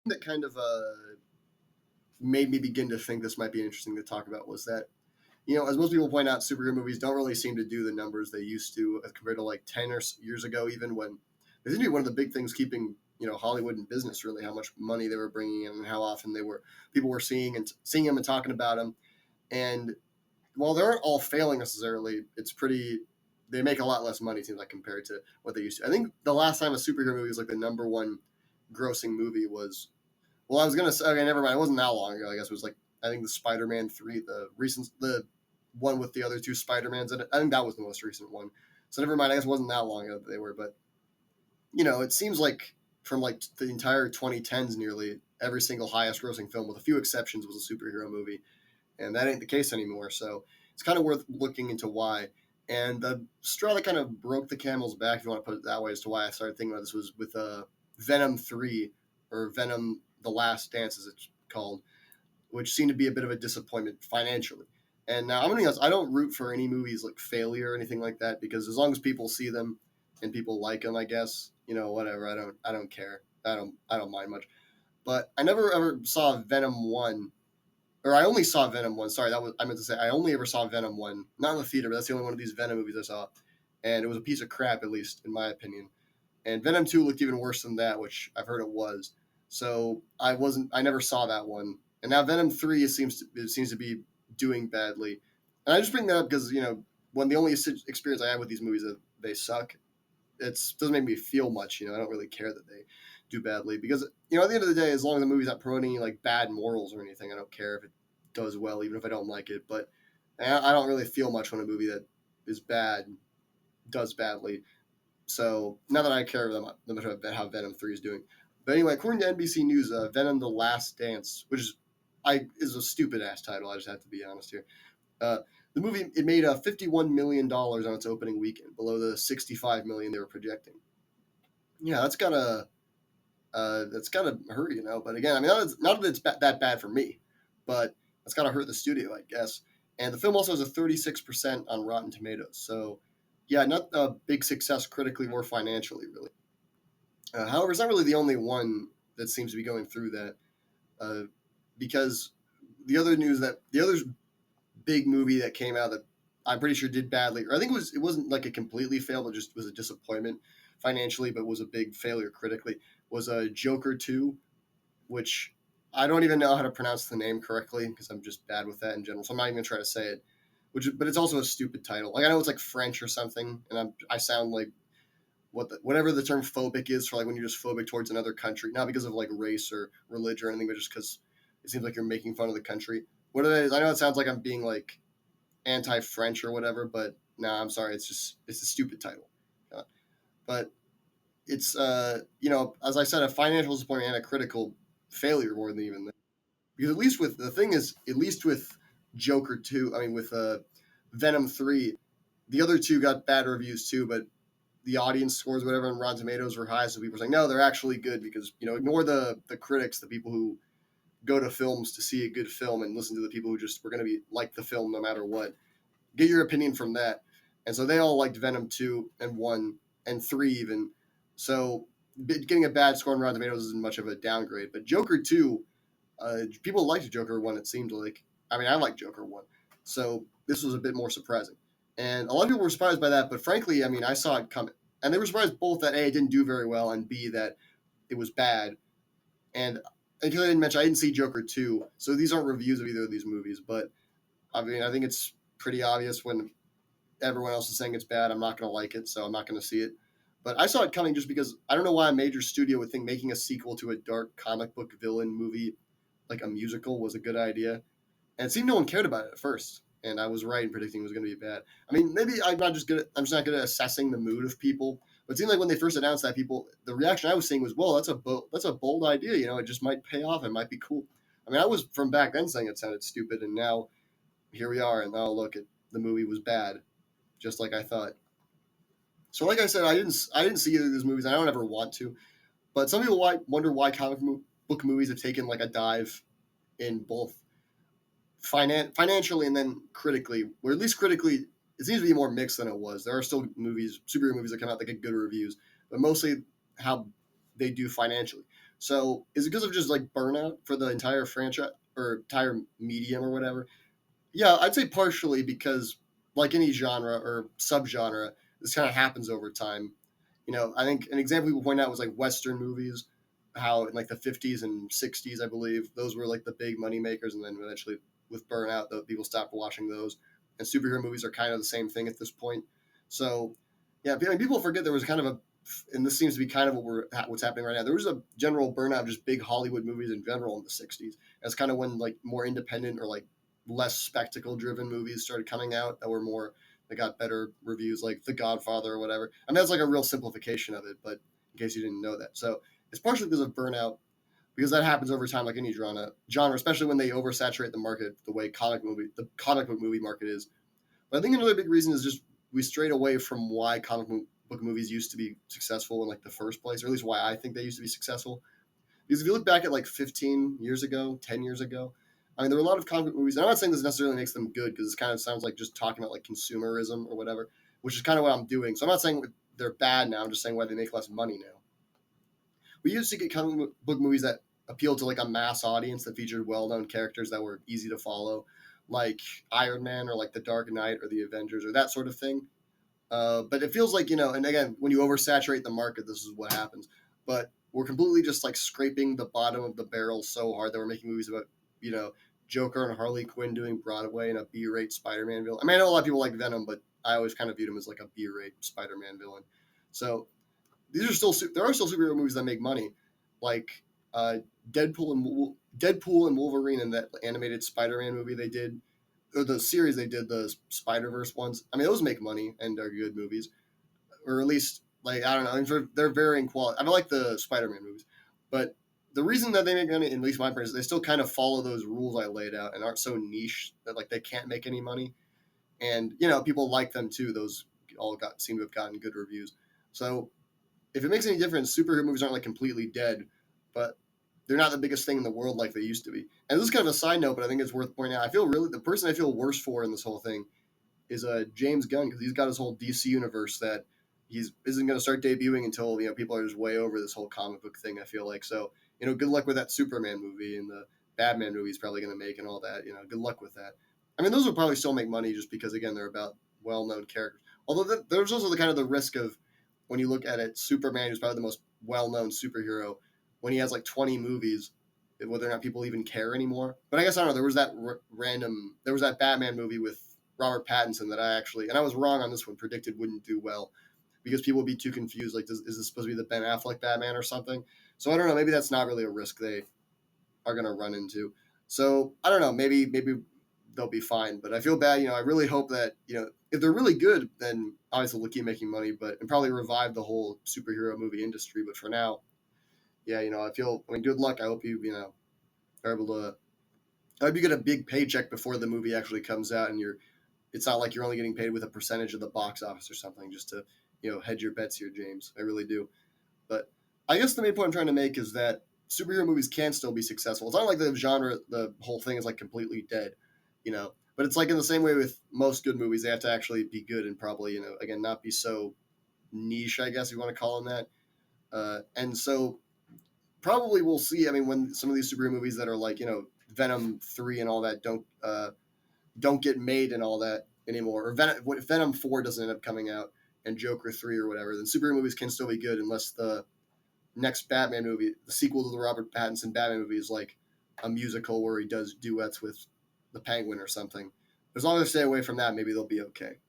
that kind of made me begin to think this might be interesting to talk about was that, as most people point out, superhero movies don't really seem to do the numbers they used to as compared to like 10 years ago, even when they seem to be one of the big things keeping, Hollywood in business, really, how much money they were bringing in and how often people were seeing them and talking about them. And while they aren't all failing necessarily, they make a lot less money, it seems like, compared to what they used to. I think the last time a superhero movie was like the number one grossing movie was, well, I was gonna say, okay, never mind. It wasn't that long ago. I guess it was like, I think the Spider-Man 3, the one with the other two Spider-Mans in it. I think that was the most recent one. So never mind. I guess it wasn't that long ago that they were, but it seems like from like the entire 2010s, nearly every single highest grossing film, with a few exceptions, was a superhero movie, and that ain't the case anymore. So it's kind of worth looking into why. And the straw that kind of broke the camel's back, if you want to put it that way, as to why I started thinking about this was with Venom 3, or Venom The Last Dance, as it's called, which seemed to be a bit of a disappointment financially. And now I'm gonna be honest, I don't root for any movies like failure or anything like that, because as long as people see them and people like them, I guess, whatever. I don't care. I don't mind much. But I never ever saw Venom 1, or I only saw Venom 1. Sorry, I meant to say I only ever saw Venom 1, not in the theater, but that's the only one of these Venom movies I saw. And it was a piece of crap, at least in my opinion. And Venom 2 looked even worse than that, which I've heard it was. So I never saw that one. And now Venom 3 it seems to be doing badly. And I just bring that up because, when the only experience I have with these movies is that they suck, it doesn't make me feel much. I don't really care that they do badly, because, at the end of the day, as long as the movie's not promoting like bad morals or anything, I don't care if it does well, even if I don't like it. But I don't really feel much when a movie that is bad does badly. So not that I care that much about how Venom 3 is doing. But anyway, according to NBC News, Venom: The Last Dance, which is a stupid ass title. I just have to be honest here. Uh, the movie, it made $51 million on its opening weekend, below the 65 million they were projecting. Yeah, that's gotta hurt, But again, I mean, not that it's that bad for me, but that's gotta hurt the studio, I guess. And the film also has a 36% on Rotten Tomatoes. So yeah, not a big success critically or financially, really. However, it's not really the only one that seems to be going through that, uh, because the other big movie that came out that I'm pretty sure did badly, or I think it wasn't like a completely failed, but just was a disappointment financially, but was a big failure critically, was a Joker 2, which I don't even know how to pronounce the name correctly because I'm just bad with that in general. So I'm not even gonna try to say it. But it's also a stupid title. Like, I know it's like French or something, and I sound like whatever the term phobic is for, like when you're just phobic towards another country, not because of like race or religion or anything, but just because it seems like you're making fun of the country. What it is, I know it sounds like I'm being like anti-French or whatever, but nah, I'm sorry. It's a stupid title. But it's as I said, a financial disappointment and a critical failure more than even that. Because at least with the thing is, at least with Joker 2, I mean with Venom 3, the other two got bad reviews too, but the audience scores, whatever, on Rotten Tomatoes were high, so people were saying, no, they're actually good, because, ignore the critics, the people who go to films to see a good film, and listen to the people who just were going to be like the film no matter what. Get your opinion from that. And so they all liked Venom 2 and 1 and 3 even. So getting a bad score on Rotten Tomatoes isn't much of a downgrade. But Joker 2, people liked Joker 1, it seemed like. I mean, I liked Joker 1. So this was a bit more surprising. And a lot of people were surprised by that, but frankly, I mean, I saw it coming. And they were surprised both that A, it didn't do very well, and B, that it was bad. And because I didn't mention, I didn't see Joker 2, so these aren't reviews of either of these movies, but I mean, I think it's pretty obvious when everyone else is saying it's bad, I'm not going to like it, so I'm not going to see it. But I saw it coming just because I don't know why a major studio would think making a sequel to a dark comic book villain movie, like a musical, was a good idea. And it seemed no one cared about it at first. And I was right in predicting it was going to be bad. I mean, maybe I'm just not good at assessing the mood of people. But it seemed like when they first announced that, the reaction I was seeing was, "Well, that's a bold idea. It just might pay off. It might be cool." I mean, I was from back then saying it sounded stupid, and now here we are. And now look, the movie was bad, just like I thought. So, like I said, I didn't see either of these movies. And I don't ever want to. But some people wonder why comic book movies have taken like a dive in both financially and then critically, or at least critically, it seems to be more mixed than it was. There are still superhero movies that come out that get good reviews, but mostly how they do financially. So is it because of just like burnout for the entire franchise or entire medium or whatever? Yeah, I'd say partially because, like any genre or subgenre, this kind of happens over time. I think an example people point out was like Western movies, how in like the 50s and 60s, I believe, those were like the big money makers, and then eventually with burnout, the people stopped watching those. And superhero movies are kind of the same thing at this point. So, yeah, I mean, people forget there was kind of a, and this seems to be kind of what's happening right now. There was a general burnout of just big Hollywood movies in general in the 60s. That's kind of when like more independent or like less spectacle driven movies started coming out that were more that got better reviews, like The Godfather or whatever. I mean, that's like a real simplification of it, but in case you didn't know that. So it's partially because of burnout, because that happens over time, like any genre, especially when they oversaturate the market the way the comic book movie market is. But I think another big reason is just we strayed away from why book movies used to be successful in like the first place, or at least why I think they used to be successful. Because if you look back at like 15 years ago, 10 years ago, I mean, there were a lot of comic book movies. And I'm not saying this necessarily makes them good because it kind of sounds like just talking about like consumerism or whatever, which is kind of what I'm doing. So I'm not saying they're bad now. I'm just saying why they make less money now. We used to get comic book movies that appealed to like a mass audience that featured well-known characters that were easy to follow, like Iron Man or like The Dark Knight or the Avengers or that sort of thing. But it feels like, and again, when you oversaturate the market, this is what happens. But we're completely just like scraping the bottom of the barrel so hard that we're making movies about, you know, Joker and Harley Quinn doing Broadway and a B-rate Spider-Man villain. I mean, I know a lot of people like Venom, but I always kind of viewed him as like a B-rate Spider-Man villain. So there are still superhero movies that make money, like uh, Deadpool and Wolverine and that animated Spider-Man movie they did, or the series they did, the Spider Verse ones. I mean, those make money and are good movies, or at least like I don't know. I mean, they're varying quality. I don't like the Spider Man movies, but the reason that they make money, at least my opinion, is they still kind of follow those rules I laid out and aren't so niche that like they can't make any money. And people like them too. Those all seem to have gotten good reviews. So if it makes any difference, superhero movies aren't like completely dead, but they're not the biggest thing in the world like they used to be. And this is kind of a side note, but I think it's worth pointing out. I feel really the person I feel worse for in this whole thing is James Gunn, because he's got his whole DC universe that he's isn't going to start debuting until people are just way over this whole comic book thing. I feel like so. Good luck with that Superman movie and the Batman movie he's probably going to make and all that. Good luck with that. I mean, those will probably still make money just because again they're about well-known characters. Although there's also the kind of the risk of when you look at it, Superman, who's probably the most well-known superhero, when he has like 20 movies, whether or not people even care anymore. But I guess I don't know. There was that there was that Batman movie with Robert Pattinson that and I was wrong on this one, predicted wouldn't do well because people would be too confused. Like, is this supposed to be the Ben Affleck Batman or something? So I don't know. Maybe that's not really a risk they are going to run into. So I don't know. Maybe they'll be fine. But I feel bad. I really hope that if they're really good, then obviously they'll keep making money, and probably revive the whole superhero movie industry. But for now, yeah, I mean, good luck. I hope are able to. I hope you get a big paycheck before the movie actually comes out, and it's not like you're only getting paid with a percentage of the box office or something, just to hedge your bets here, James. I really do. But I guess the main point I'm trying to make is that superhero movies can still be successful. It's not like the whole thing is like completely dead, But it's like in the same way with most good movies, they have to actually be good and probably, again, not be so niche, I guess you want to call them that. And so probably we'll see. I mean, when some of these superhero movies that are like, Venom 3 and all that don't get made and all that anymore, or Venom 4 doesn't end up coming out and Joker 3 or whatever, then superhero movies can still be good unless the next Batman movie, the sequel to the Robert Pattinson Batman movie, is like a musical where he does duets with the Penguin or something. As long as they stay away from that, maybe they'll be okay.